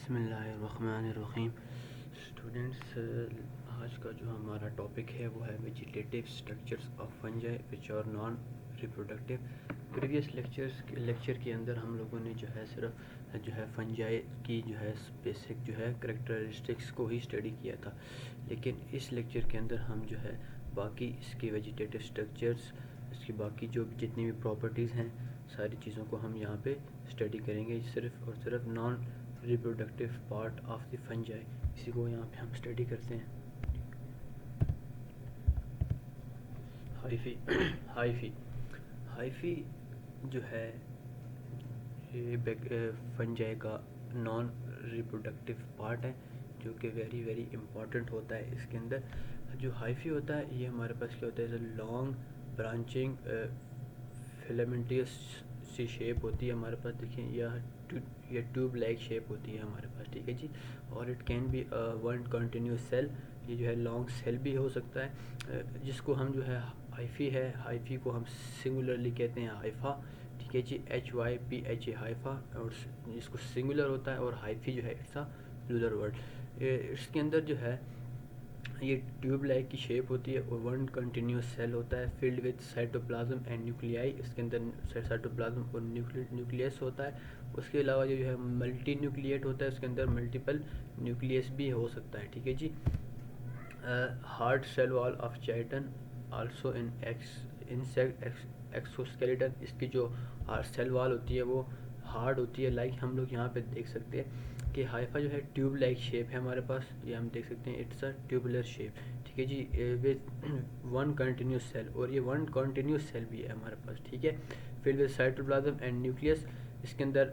बिस्मिल्लाहिर्रहमानिर्रहीम। स्टूडेंट्स, आज का जो हमारा टॉपिक है वो है vegetative structures of fungi which are non reproductive. Previous lecture के अंदर हम लोगों ने जो है सिर्फ जो है फंजाई की जो है बेसिक जो है करैक्टरिस्टिक्स को ही स्टडी किया था, लेकिन इस लेक्चर के अंदर हम जो है बाकी इसके वेजिटेटिव स्ट्रक्चर्स, इसकी बाकी जो जितनी भी प्रॉपर्टीज़ हैं, सारी चीज़ों को हम यहाँ पे स्टडी करेंगे। सिर्फ और सिर्फ non reproductive part of the fungi, इसी को यहाँ पे हम स्टडी करते हैं। हाइफी हाइफी जो है ये फंजाई का नॉन रिप्रोडक्टिव पार्ट है, जो कि वेरी वेरी इंपॉर्टेंट होता है। इसके अंदर जो हाइफी होता है ये हमारे पास क्या होता है, लॉन्ग ब्रांचिंग फिलामेंटियस सी शेप होती है हमारे पास। देखिए यह ट्यूब लाइक शेप होती है हमारे पास, ठीक है जी। और it can be one continuous cell, ये जो है लॉन्ग सेल भी हो सकता है, जिसको हम जो है हाइफी को हम सिंगुलरली कहते हैं हाइफा, ठीक है जी। HYPHA हाइफा, और जिसको सिंगुलर होता है, और हाइफी जो है इट्स अ प्लूरल वर्ड। इसके अंदर जो है ये ट्यूब लाइक की शेप होती है और वन कंटिन्यूस सेल होता है filled with cytoplasm and nuclei. इसके अंदर साइटोप्लाज्म और न्यूक्लियस होता है। उसके अलावा जो है मल्टी न्यूक्लिएट होता है, उसके अंदर मल्टीपल न्यूक्लियस भी हो सकता है, ठीक है जी। Hard cell wall of chitin also in insect exoskeleton. इसकी जो सेल वॉल होती है वो हार्ड होती है, लाइक हम लोग यहाँ पे देख सकते हैं कि हाइफा जो है ट्यूब लाइक शेप है हमारे पास, ये हम देख सकते हैं, इट्स अ ट्यूबुलर शेप, ठीक है जी, विद वन कंटिन्यूस सेल, और ये वन कंटिन्यूस सेल भी है हमारे पास, ठीक है। फिर विद साइटोप्लाज्म एंड न्यूक्लियस, इसके अंदर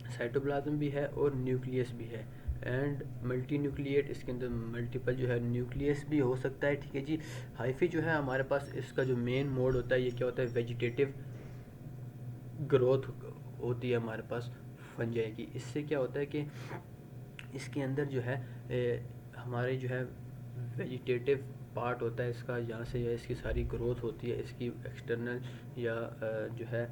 साइटोप्लाज्म भी है और न्यूक्लियस भी है, एंड मल्टी न्यूक्लिएट, इसके अंदर मल्टीपल जो है न्यूक्लियस भी हो सकता है, ठीक है जी। हाइफी जो है हमारे पास इसका जो मेन मोड होता है ये क्या होता है, वेजिटेटिव ग्रोथ होती है हमारे पास फंजाई की। इससे क्या होता है कि इसके अंदर जो है हमारे जो है वेजिटेटिव पार्ट होता है इसका, यहाँ से जो है इसकी सारी ग्रोथ होती है, इसकी एक्सटर्नल या जो है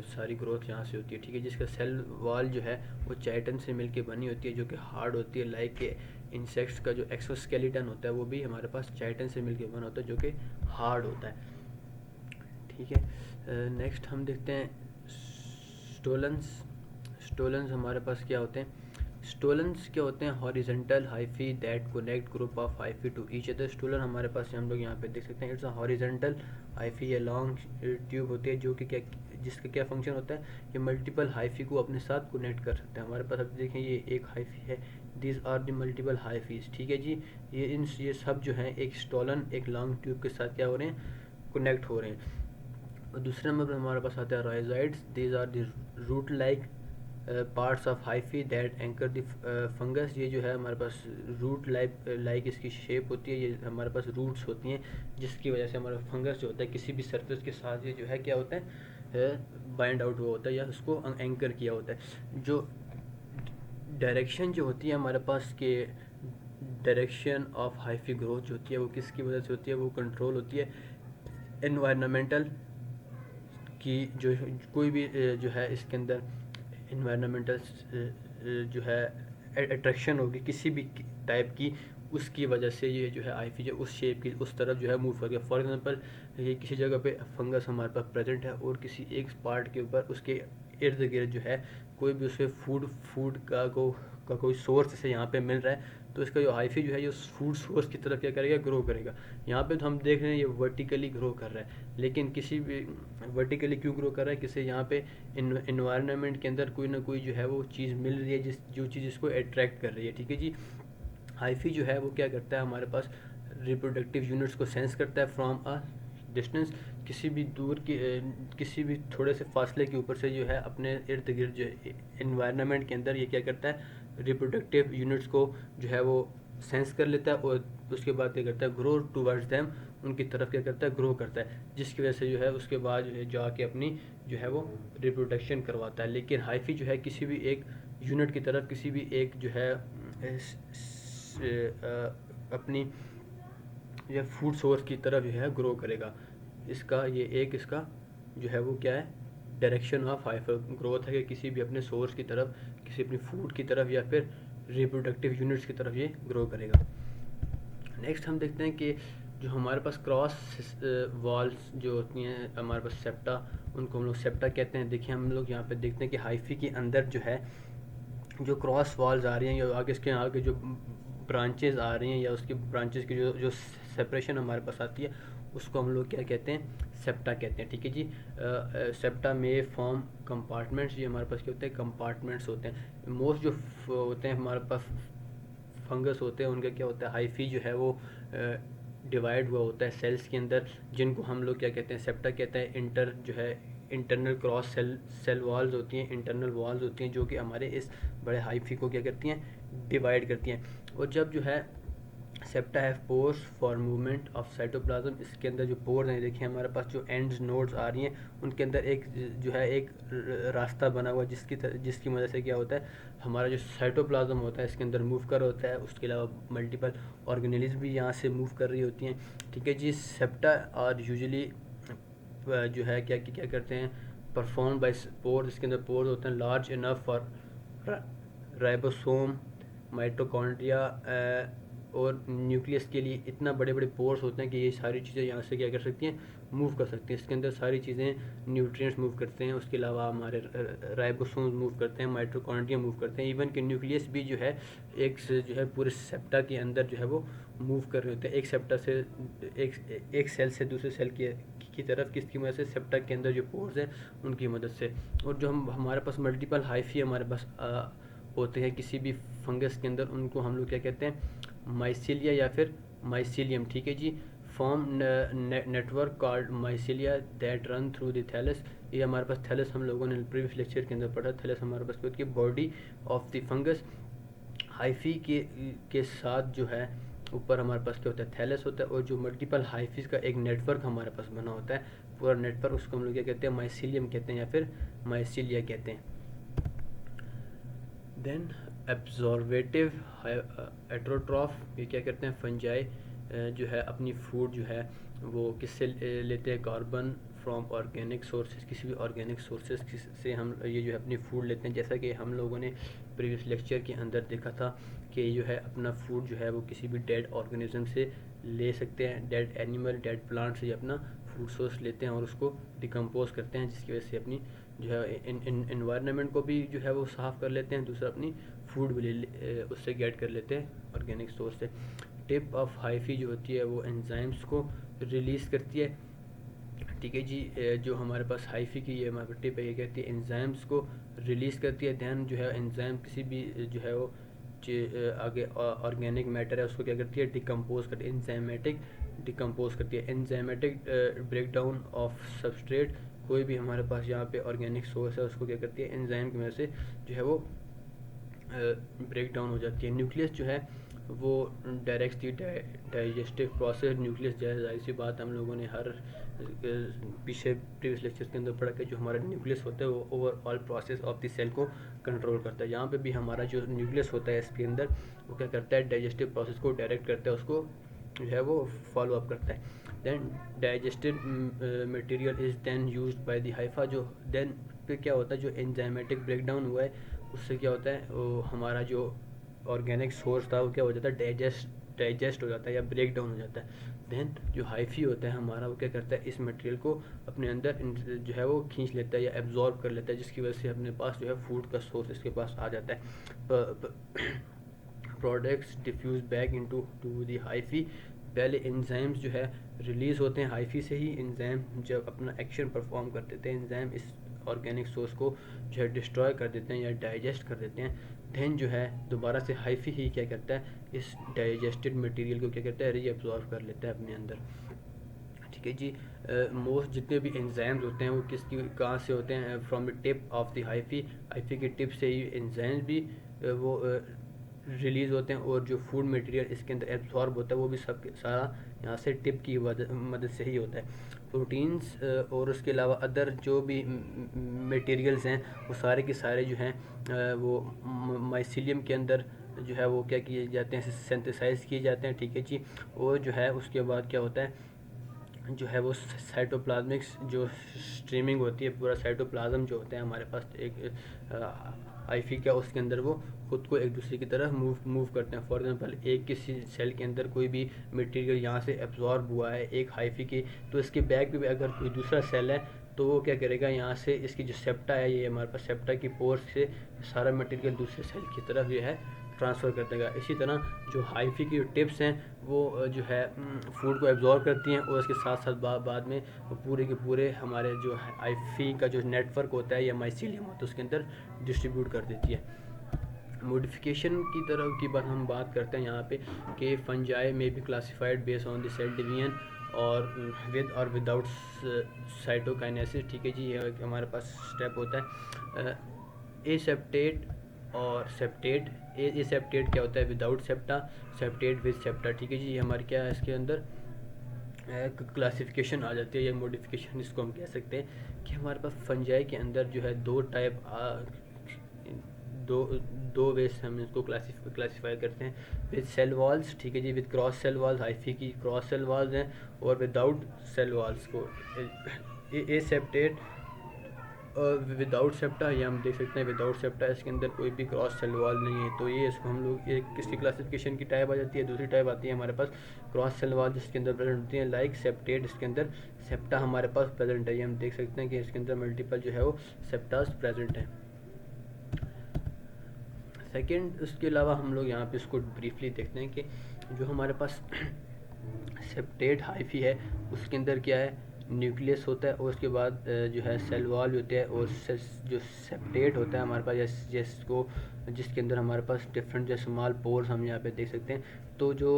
सारी ग्रोथ यहाँ से होती है, ठीक है। जिसका सेल वॉल जो है वो चाइटन से मिलके बनी होती है, जो कि हार्ड होती है, लाइक के इंसेक्ट्स का जो एक्सोस्केलेटन होता है वो भी हमारे पास चाइटन से मिलके बना होता है, जो कि हार्ड होता है, ठीक है। नेक्स्ट हम देखते हैं स्टोलन्स हमारे पास क्या होते हैं। स्टोलन्स क्या होते हैं, horizontal hyphae that connect group of hyphae to each other. Stolon हमारे पास हम लोग यहाँ पे देख सकते हैं, इट्स अ हॉरिजेंटल हाइफी, ये लॉन्ग ट्यूब होती है, जो कि क्या जिसका क्या फंक्शन होता है, ये मल्टीपल हाइफी को अपने साथ कनेक्ट कर सकते हैं। हमारे पास अब देखें ये एक हाइफी है, दिस आर द मल्टीपल हाइफीज, ठीक है जी। ये सब जो है एक स्टोलन एक लॉन्ग ट्यूब के साथ क्या हो रहे हैं, कनेक्ट हो रहे हैं। और दूसरे नंबर पर हमारे पास आता है rhizoids, these are the root like parts of hyphae that anchor the fungus. ये जो है हमारे पास रूट लाइक इसकी शेप होती है, ये हमारे पास रूट्स होती हैं, जिसकी वजह से हमारा फंगस जो होता है किसी भी सरफेस के साथ ये जो है क्या होता है, बाइंड आउट हुआ होता है या उसको एंकर किया होता है। जो डायरेक्शन जो होती है हमारे पास के डायरेक्शन ऑफ हाइफी ग्रोथ जो होती है वो किसकी वजह से होती है, वो कंट्रोल होती है एनवायरनमेंटल की। जो कोई भी जो है इसके अंदर इन्वायरमेंटल जो है अट्रैक्शन होगी किसी भी टाइप की, उसकी वजह से ये जो है आईफी जो उस शेप की उस तरफ जो है मूव कर गया। फॉर एग्जांपल ये किसी जगह पे फंगस हमारे पास प्रेजेंट है और किसी एक पार्ट के ऊपर उसके इर्द गिर्द जो है कोई भी उसे फूड का कोई सोर्स से यहाँ पे मिल रहा है, तो इसका जो हाइफी जो है ये फूड सोर्स की तरफ क्या करेगा, ग्रो करेगा। यहाँ पे तो हम देख रहे हैं ये वर्टिकली ग्रो कर रहा है, लेकिन किसी भी वर्टिकली क्यों ग्रो कर रहा है, किसी यहाँ पे इन्वायरमेंट के अंदर कोई ना कोई जो है वो चीज़ मिल रही है जो चीज़ इसको अट्रैक्ट कर रही है, ठीक है जी। हाइफी जो है वो क्या करता है, हमारे पास रिप्रोडक्टिव यूनिट्स को सेंस करता है फ्रॉम अ डिस्टेंस, किसी भी दूर की किसी भी थोड़े से फासले के ऊपर से जो है अपने इर्द गिर्द जो इन्वायरमेंट के अंदर ये क्या करता है, रिप्रोडक्टिव यूनिट्स को जो है वो सेंस कर लेता है, और उसके बाद क्या करता है, ग्रो टूवर्ड्स देम, उनकी तरफ क्या करता है, ग्रो करता है, जिसकी वजह से जो है उसके बाद जो है जाके अपनी जो है वो रिप्रोडक्शन करवाता है। लेकिन हाइफी जो है किसी भी एक यूनिट की तरफ, किसी भी एक जो है अपनी या फूड सोर्स की तरफ जो है ग्रो करेगा। इसका ये एक इसका जो है वो क्या है, डायरेक्शन ऑफ हाइफा ग्रोथ है कि किसी भी अपने सोर्स की तरफ, किसी अपनी फूड की तरफ या फिर रिप्रोडक्टिव यूनिट्स की तरफ ये ग्रो करेगा। नेक्स्ट हम देखते हैं कि जो हमारे पास क्रॉस वॉल्स जो होती हैं हमारे पास सेप्टा, उनको हम लोग सेप्टा कहते हैं। देखिए हम लोग यहाँ पे देखते हैं कि हाइफी के अंदर जो है जो क्रॉस वॉल्स आ रही हैं या आगे इसके आगे जो ब्रांचेस आ रही हैं या उसकी ब्रांचेस की जो जो सेपरेशन हमारे पास आती है उसको हम लोग क्या कहते हैं, सेप्टा कहते हैं। ठीक है जी। सेप्टा में फॉर्म कंपार्टमेंट्स, ये हमारे पास क्या होते हैं, कंपार्टमेंट्स होते हैं। मोस्ट जो होते हैं हमारे पास फंगस होते हैं उनका क्या होता है, हाइफी जो है वो डिवाइड हुआ होता है सेल्स के अंदर, जिनको हम लोग क्या कहते हैं, सेप्टा कहते हैं। इंटर जो है इंटरनल क्रॉस सेल वॉल्स होती हैं, इंटरनल वॉल्स होती हैं जो कि हमारे इस बड़े हाइफी को क्या करती हैं, डिवाइड करती हैं। और जब जो है सेप्टा है pores for movement of cytoplasm, इसके अंदर जो पोर्स हैं देखिए हमारे पास जो एंड्स नोड्स आ रही हैं उनके अंदर एक जो है एक रास्ता बना हुआ है जिसकी वजह से क्या होता है, हमारा जो साइटोप्लाज्म होता है इसके अंदर मूव कर होता है। उसके अलावा मल्टीपल ऑर्गेनेलिज्म भी यहाँ से मूव कर रही होती हैं। ठीक है जी। सेप्टा और यूजुअली जो है क्या क्या करते हैं, परफॉर्म बाय पोर्स, इसके अंदर पोर्स होते हैं large enough for ribosome, mitochondria और न्यूक्लियस के लिए इतना बड़े बड़े पोर्स होते हैं कि ये सारी चीज़ें यहाँ से क्या कर सकती हैं, मूव कर सकती हैं। इसके अंदर सारी चीज़ें न्यूट्रिएंट्स मूव करते हैं, उसके अलावा हमारे राइबोसोम्स मूव करते हैं, माइटोकॉन्ड्रिया मूव करते हैं, इवन कि न्यूक्लियस भी जो है एक से जो है पूरे सेप्टा के अंदर जो है वो मूव कर रहे होते हैं, एक सेप्टा से एक सेल से दूसरे सेल की तरफ, किसकी मदद से, सेप्टा के अंदर जो पोर्स हैं उनकी मदद से। और जो हमारे पास मल्टीपल हाइफी हमारे पास होते हैं किसी भी फंगस के अंदर, उनको हम लोग क्या कहते हैं, माइसीलिया या फिर माइसीलियम। ठीक है जी। Form network called mycelia that run through the thallus, ये हमारे पास थैलस हम लोगों ने प्रीवियस लेक्चर के अंदर पढ़ा। थैलस हमारे पास क्या होती है, body of the fungus. Hyphae के साथ जो है ऊपर हमारे पास क्या होता है, थैलस होता है, और जो मल्टीपल हाइफीज का एक नेटवर्क हमारे पास बना होता है, पूरा नेटवर्क, उसको हम लोग क्या कहते हैं, माइसीलियम कहते हैं या फिर माइसीलिया कहते हैं। देन एब्जॉर्वेटिव एट्रोट्रॉफ, ये क्या करते हैं, फंजाई जो है अपनी फूड जो है वो किससे लेते हैं, कार्बन फ्रॉम ऑर्गेनिक सोर्सेज, किसी भी ऑर्गेनिक सोर्सेज से हम ये जो है अपनी फूड लेते हैं। जैसा कि हम लोगों ने प्रीवियस लेक्चर के अंदर देखा था कि जो है अपना फूड जो है वो किसी भी डेड ऑर्गेनिज्म से ले सकते हैं, डेड एनिमल, डेड प्लांट से अपना फूड सोर्स लेते हैं और उसको डिकम्पोज करते हैं, जिसकी वजह से अपनी जो है इन्वायरमेंट को भी जो है वो साफ़ कर लेते हैं, दूसरा अपनी फूड भी उससे गेट कर लेते हैं ऑर्गेनिक सोर्स से। टिप ऑफ हाइफी जो होती है वो एंजाइम्स को रिलीज़ करती है। ठीक है जी। जो हमारे पास हाइफी की ये हमारे टिप है, ये कहती है एंजाइम्स को रिलीज़ करती है। ध्यान जो है एंजाइम किसी भी जो है वो आगे ऑर्गेनिक मैटर है उसको क्या करती है, डिकम्पोज करती है, एंजाइमेटिक डिकम्पोज करती है। Enzymatic break down of substrate, कोई भी हमारे पास यहाँ पे ऑर्गेनिक सोर्स है उसको क्या करती है, एंजाइम की वजह से जो है वो ब्रेक डाउन हो जाती है। न्यूक्लियस जो है वो डायरेक्ट दी डाइजेस्टिव प्रोसेस। न्यूक्लियस जाहिर सी बात हम लोगों ने हर पीछे प्रीवियस लेक्चर के अंदर पढ़ा कि जो हमारा न्यूक्लियस होता है वो overall process of the cell को कंट्रोल करता है। यहाँ पे भी हमारा जो न्यूक्लियस होता है इसके अंदर वो क्या करता है, डाइजेस्टिव प्रोसेस को डायरेक्ट करता है, उसको जो है वो फॉलो अप करता है। Then digested material is then used by the hypha, जो देन पे क्या होता है, जो एंजाइमेटिक ब्रेकडाउन हुआ है उससे क्या होता है, वो हमारा जो ऑर्गेनिक सोर्स था वो क्या हो जाता है, डाइजेस्ट हो जाता है या ब्रेक डाउन हो जाता है। देन जो हाइफी होता है हमारा वो क्या करता है, इस मटेरियल को अपने अंदर जो है वो खींच लेता है या एब्जॉर्ब कर लेता है, जिसकी वजह से अपने पास जो है फूड का सोर्स इसके पास आ जाता है। Products diffuse back into the hyphae, पहले एंजाइम्स जो है रिलीज़ होते हैं हाइफी से ही। एंजाइम जब अपना एक्शन परफॉर्म कर देते हैं, एंजाइम इस ऑर्गेनिक सोर्स को जो है डिस्ट्रॉय कर देते हैं या डाइजेस्ट कर देते हैं। देन जो है दोबारा से हाइफी ही क्या करता है, इस डाइजेस्टेड मटेरियल को क्या करता है, रीअब्जॉर्ब कर लेता है अपने अंदर। ठीक है जी। मोस्ट जितने भी एंजाइम्स होते हैं वो किसकी कहाँ से होते हैं, from the tip of the hyphae, hyphae की टिप से ही एंजाइम्स भी वो रिलीज़ होते हैं, और जो फूड मटेरियल इसके अंदर एब्जॉर्ब होता है वो भी सब सारा यहाँ से टिप की मदद से ही होता है। प्रोटीन्स और उसके अलावा अदर जो भी मटेरियल्स हैं वो सारे के सारे जो हैं वो माइसीलियम के अंदर जो है वो क्या किए जाते हैं, सिंथेसाइज किए जाते हैं। ठीक है जी। और जो है उसके बाद क्या होता है, जो है वो साइटोप्लाज्मिक्स जो स्ट्रीमिंग होती है, पूरा साइटोप्लाज्म जो होता है हमारे पास एक हाइफी का, उसके अंदर वो खुद को एक दूसरे की तरफ मूव करते हैं। फॉर एग्जांपल एक किसी सेल के अंदर कोई भी मटेरियल यहाँ से एब्जॉर्ब हुआ है एक हाइफी की, तो इसके बैक पे भी अगर कोई दूसरा सेल है तो वो क्या करेगा, यहाँ से इसकी जो सेप्टा है, ये हमारे पास सेप्टा की पोर्स से सारा मटेरियल दूसरे सेल की तरफ जो है ट्रांसफ़र कर देगा। इसी तरह जो हाइफी की जो टिप्स हैं वो जो है फूड को एब्जॉर्ब करती हैं, और उसके साथ साथ बाद में वो पूरे के पूरे हमारे जो हाइफी का जो नेटवर्क होता है या माइसीलियम होता है उसके अंदर डिस्ट्रीब्यूट कर देती है। मॉडिफिकेशन की तरफ की बात हम बात करते हैं यहाँ पे कि फंजाई में भी classified based on the cell division और विद और विदाउट साइटोकाइनेसिस। ठीक है जी, ये एक हमारे पास स्टेप होता है एसेप्टेट और सेप्टेट। एसेप्टेट क्या होता है, without septa, septate with septa. ठीक है जी, ये हमारे क्या है इसके अंदर क्लासिफिकेशन आ जाती है या मॉडिफिकेशन इसको हम कह सकते हैं कि हमारे पास फंजाई के अंदर जो है दो टाइप दो दो वे से हम इसको क्लासीफाई करते हैं, विद सेल वॉल्स। ठीक है जी, with cross cell walls, hyphae की क्रॉस सेल वॉल्स हैं, और विदाउट सेल वॉल्स को एसेप्टेट और विदाउट सेप्टा, ये हम देख सकते हैं विदाउट सेप्टा, इसके अंदर कोई भी क्रॉस सेल वॉल नहीं है। तो ये इसको हम लोग एक किसकी क्लासिफिकेशन की टाइप आ जाती है। दूसरी टाइप आती है हमारे पास क्रॉस सेल वॉल जिसके अंदर प्रेजेंट होती है लाइक सेप्टेट, इसके अंदर सेप्टा हमारे पास प्रेजेंट है। ये हम देख सकते हैं कि इसके अंदर मल्टीपल जो है वो सेप्टास प्रेजेंट है। सेकेंड, उसके अलावा हम लोग यहाँ पे इसको ब्रीफली देखते हैं कि जो हमारे पास सेप्टेट हाइफी है उसके अंदर क्या है, न्यूक्लियस होता है, और उसके बाद जो है सेल वॉल होते हैं, और जो सेप्टेट होता है हमारे पास जिसको जिसके अंदर हमारे पास डिफरेंट जो स्मॉल पोर्स हम यहाँ पे देख सकते हैं। तो जो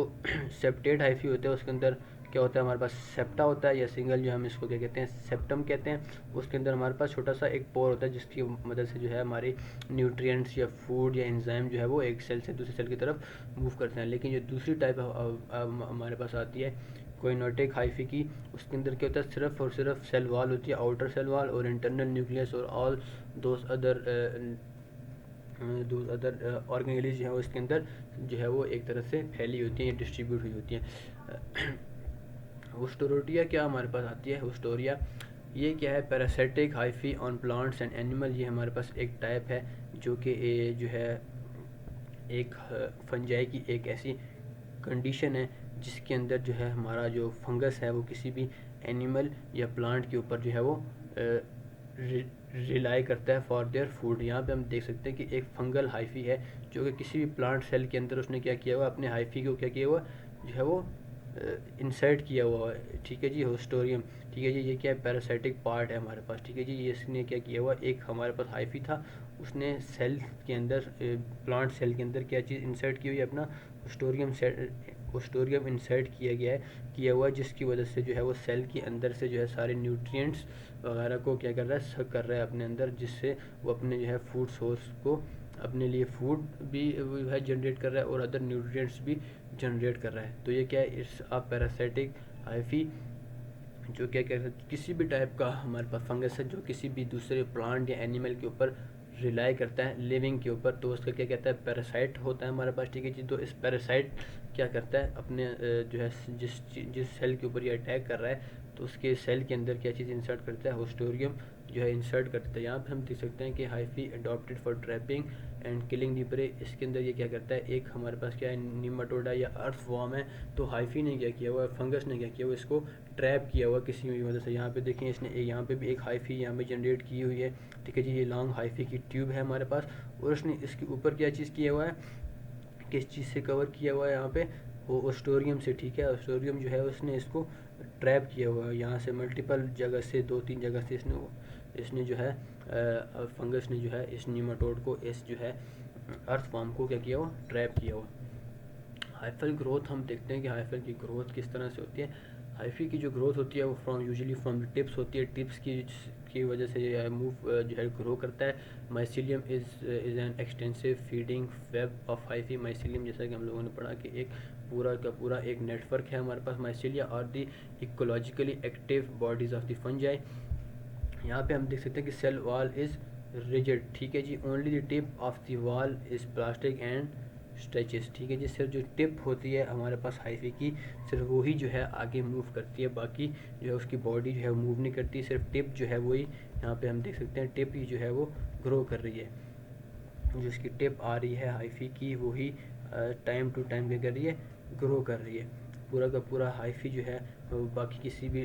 सेप्टेट हाइफी होते हैं उसके अंदर क्या होता है, हमारे पास सेप्टा होता है या सिंगल जो हम इसको क्या कहते हैं सेप्टम कहते हैं। उसके अंदर हमारे पास छोटा सा एक पोर होता है जिसकी मदद से जो है हमारे न्यूट्रिएंट्स या फूड या एंजाइम जो है वो एक सेल से दूसरे सेल की तरफ मूव करते हैं। लेकिन जो दूसरी टाइप हमारे पास आती है कोइनोटिक हाइफी की, उसके अंदर क्या होता है, सिर्फ और सिर्फ सेल वॉल होती है, आउटर सेल वॉल और इंटरनल न्यूक्लियस और ऑल दोज अदर ऑर्गेनेलिज जो है उसके अंदर जो है वो एक तरह से फैली होती है, डिस्ट्रीब्यूट हुई होती हैं। होस्टोरिया क्या हमारे पास आती है, होस्टोरिया ये क्या है, parasitic hyphae on plants and animal. ये हमारे पास एक टाइप है जो कि जो है एक फंजाई की एक ऐसी कंडीशन है जिसके अंदर जो है हमारा जो फंगस है वो किसी भी एनिमल या प्लांट के ऊपर जो है वो रिलाई करता है फॉर देयर फूड। यहाँ पे हम देख सकते हैं कि एक फंगल हाइफी है जो कि किसी भी प्लांट सेल के अंदर उसने क्या किया हुआ, अपने हाइफी को क्या किया हुआ जो है वो इंसर्ट किया हुआ है। ठीक है जी, होस्टोरियम। ठीक है जी, ये क्या है, पैरासाइटिक पार्ट है हमारे पास। ठीक है जी, ये इसने क्या किया हुआ, एक हमारे पास हाइफी था, उसने सेल के अंदर प्लांट सेल के अंदर क्या चीज़ इंसर्ट की हुई है, अपना होस्टोरियम इंसर्ट किया हुआ है, जिसकी वजह से जो है वो सेल के अंदर से जो है सारे न्यूट्रिएंट्स वगैरह को क्या कर रहा है, सक कर रहा है अपने अंदर, जिससे वो अपने जो है फूड सोर्स को अपने लिए फूड भी है जनरेट कर रहा है और अदर न्यूट्रिएंट्स भी जनरेट कर रहा है। तो ये क्या है, इट्स अ पैरासाइटिक हाइफी जो क्या कहते हैं किसी भी टाइप का हमारे पास फंगस है जो किसी भी दूसरे प्लांट या एनिमल के ऊपर रिलाई करता है लिविंग के ऊपर, तो उसका क्या कहता है, पैरासाइट होता है हमारे पास। ठीक है जी, तो इस पैरासाइट क्या करता है, अपने जो है जिस सेल के ऊपर ये अटैक कर रहा है तो उसके सेल के अंदर क्या चीज़ इंसर्ट करता है, होस्टोरियम जो है इंसर्ट करता है। यहाँ पे हम देख सकते हैं कि hyphae adopted for trapping and killing the prey. इसके अंदर ये क्या करता है, एक हमारे पास क्या है निमाटोडा या अर्थ वॉर्म है, तो हाइफी ने क्या किया हुआ है, फंगस ने क्या किया हुआ, इसको ट्रैप किया हुआ किसी भी वजह से। यहाँ पे देखें इसने यहाँ पे भी एक हाइफी यहाँ पे जनरेट की हुई है। ठीक है जी, ये लॉन्ग हाइफी की ट्यूब है हमारे पास, और उसने इसके ऊपर क्या चीज़ किया हुआ है, किस चीज़ से कवर किया हुआ है, यहाँ पे वो ऑस्टोरियम से। ठीक है, ऑस्टोरियम जो है उसने इसको ट्रैप किया हुआ है यहाँ से, मल्टीपल जगह से, 2-3 जगह से इसने जो है फंगस ने जो है इस नीमाटोड को, इस जो है अर्थ फॉर्म को क्या किया हुआ, ट्रैप किया हुआ। हाइफल ग्रोथ हम देखते हैं कि हाइफल की ग्रोथ किस तरह से होती है। हाइफी की जो ग्रोथ होती है वो यूजुअली फ्रॉम टिप्स होती है, टिप्स की वजह से जो है ग्रो करता है। Mycelium is an extensive feeding web of hyphae. Mycelium जैसा कि हम लोगों ने पढ़ा कि एक पूरा का पूरा एक नेटवर्क है हमारे पास माइसीलिया और the ecologically active bodies of the fungi. यहाँ पे हम देख सकते हैं कि सेल वॉल इज़ रिजिड। ठीक है जी, only the tip of the wall is plastic and stretches, ठीक है जी। सिर्फ जो टिप होती है हमारे पास हाइफी की, सिर्फ वही जो है आगे मूव करती है, बाकी जो है उसकी बॉडी जो है मूव नहीं करती, सिर्फ टिप जो है वही, यहाँ पे हम देख सकते हैं टिप ही जो है वो ग्रो कर रही है। जो इसकी टिप आ रही है हाइफी की, वही टाइम टू टाइम क्या कर रही है, ग्रो कर रही है। पूरा का पूरा हाइफी जो है बाकी किसी भी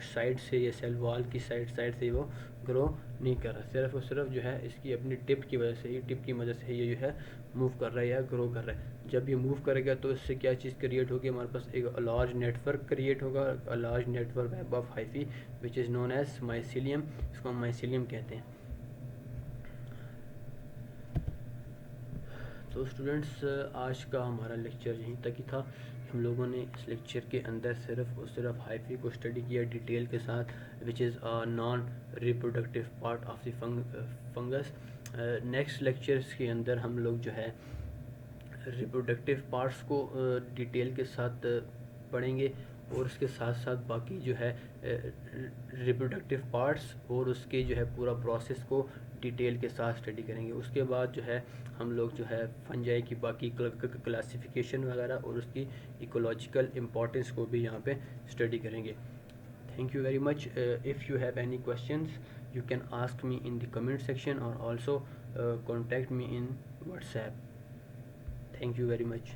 साइड से या सेल वॉल की साइड से वो ग्रो नहीं कर रहा, सिर्फ और सिर्फ जो है इसकी अपनी टिप की वजह से ही, टिप की मदद से ये जो है मूव कर रहा है या ग्रो कर रहा है। जब ये मूव करेगा तो इससे क्या चीज़ क्रिएट होगी, हमारे पास एक लार्ज नेटवर्क क्रिएट होगा, large network web of hyphae which is known as mycelium, इसको हम माइसीलियम कहते हैं। तो स्टूडेंट्स आज का हमारा लेक्चर यहीं तक ही था। हम लोगों ने इस लेक्चर के अंदर सिर्फ और सिर्फ हाइफी को स्टडी किया डिटेल के साथ, which is non reproductive part of the fungus. Next lectures के अंदर हम लोग जो है रिप्रोडक्टिव पार्ट्स को डिटेल के साथ पढ़ेंगे, और उसके साथ साथ बाकी जो है रिप्रोडक्टिव पार्ट्स और उसके जो है पूरा प्रोसेस को डिटेल के साथ स्टडी करेंगे। उसके बाद जो है हम लोग जो है फंजाई की बाकी क्लासिफिकेशन वगैरह और उसकी इकोलॉजिकल इम्पोर्टेंस को भी यहाँ पे स्टडी करेंगे। Thank you very much. If you have any questions, you can ask me in the comment section or also contact me in WhatsApp. Thank you very much.